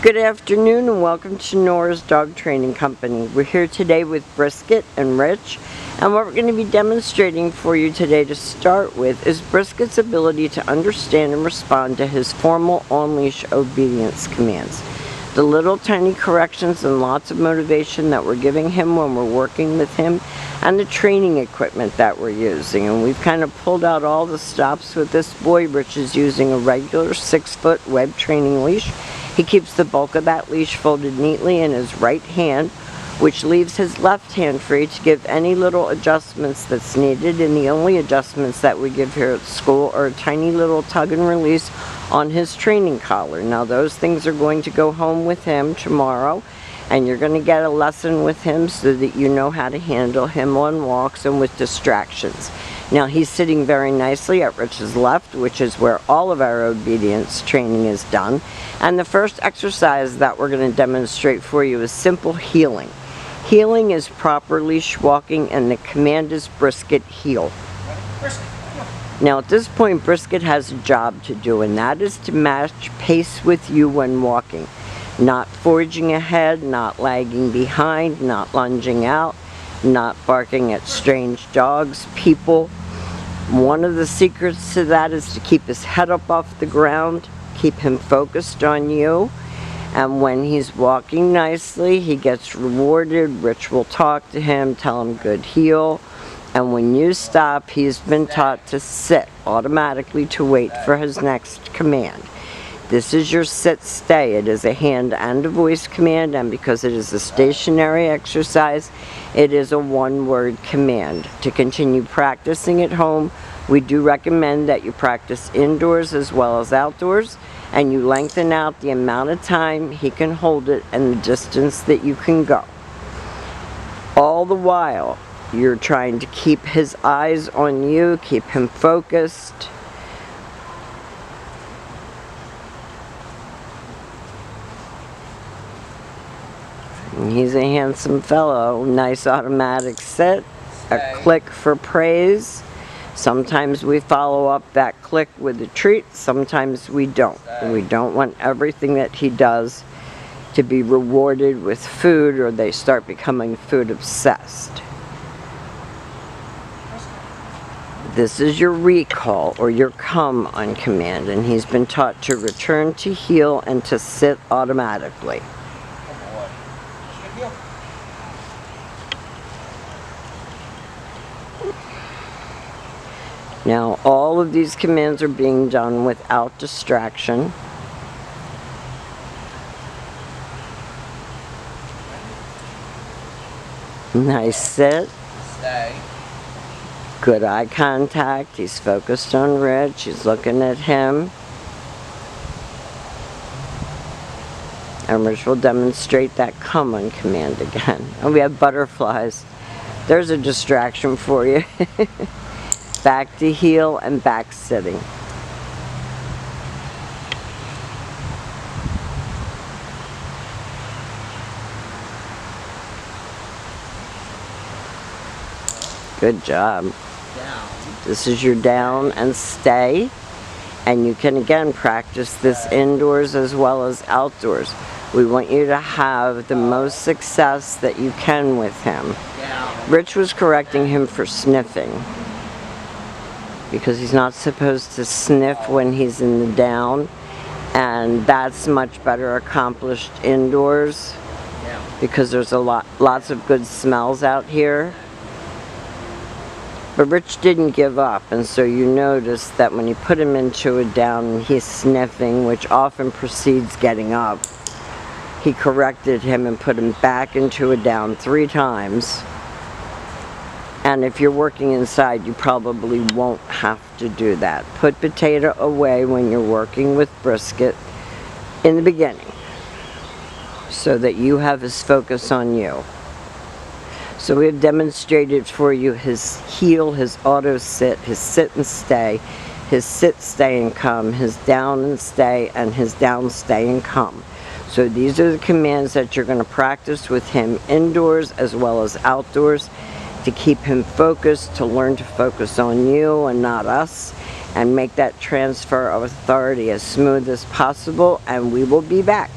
Good afternoon and welcome to Nora's Dog Training Company. We're here today with Brisket and Rich, and what we're going to be demonstrating for you today to start with is Brisket's ability to understand and respond to his formal on-leash obedience commands. The little tiny corrections and lots of motivation that we're giving him when we're working with him, and the training equipment that we're using. And we've kind of pulled out all the stops with this boy. Rich is using a regular 6-foot web training leash. He keeps the bulk of that leash folded neatly in his right hand, which leaves his left hand free to give any little adjustments that's needed, and the only adjustments that we give here at school are a tiny little tug and release on his training collar. Now those things are going to go home with him tomorrow, and you're going to get a lesson with him so that you know how to handle him on walks and with distractions. Now he's sitting very nicely at Rich's left, which is where all of our obedience training is done. And the first exercise that we're going to demonstrate for you is simple heeling. Heeling is proper leash walking, and the command is Brisket heel. Now at this point Brisket has a job to do, and that is to match pace with you when walking. Not forging ahead, not lagging behind, not lunging out, not barking at strange dogs, people. One of the secrets to that is to keep his head up off the ground, keep him focused on you, and when he's walking nicely, he gets rewarded. Rich will talk to him, tell him good heel, and when you stop, he's been taught to sit automatically to wait for his next command. This is your sit-stay. It is a hand and a voice command, and because it is a stationary exercise, it is a one-word command. To continue practicing at home, we do recommend that you practice indoors as well as outdoors, and you lengthen out the amount of time he can hold it and the distance that you can go. All the while, you're trying to keep his eyes on you, keep him focused. He's a handsome fellow. Nice automatic sit, a click for praise. Sometimes we follow up that click with a treat, sometimes we don't. We don't want everything that he does to be rewarded with food, or they start becoming food obsessed. This is your recall or your come on command, and he's been taught to return to heel and to sit automatically. Now all of these commands are being done without distraction. Nice sit. Stay. Good eye contact. He's focused on Rich. He's looking at him. And Rich will demonstrate that come on command again. And we have butterflies. There's a distraction for you. Back to heel and back sitting. Good job. Down. This is your down and stay. And you can again practice this indoors as well as outdoors. We want you to have the most success that you can with him. Down. Rich was correcting him for sniffing, because he's not supposed to sniff when he's in the down, and that's much better accomplished indoors because there's lots of good smells out here. But Rich didn't give up, and so you notice that when you put him into a down and he's sniffing, which often precedes getting up, he corrected him and put him back into a down 3 times. And if you're working inside, you probably won't have to do that. Put potato away when you're working with Brisket in the beginning, so that you have his focus on you. So we have demonstrated for you his heel, his auto sit, his sit and stay, his sit, stay and come, his down and stay, and his down, stay and come. So these are the commands that you're going to practice with him indoors as well as outdoors, to keep him focused, to learn to focus on you and not us, and make that transfer of authority as smooth as possible, and we will be back.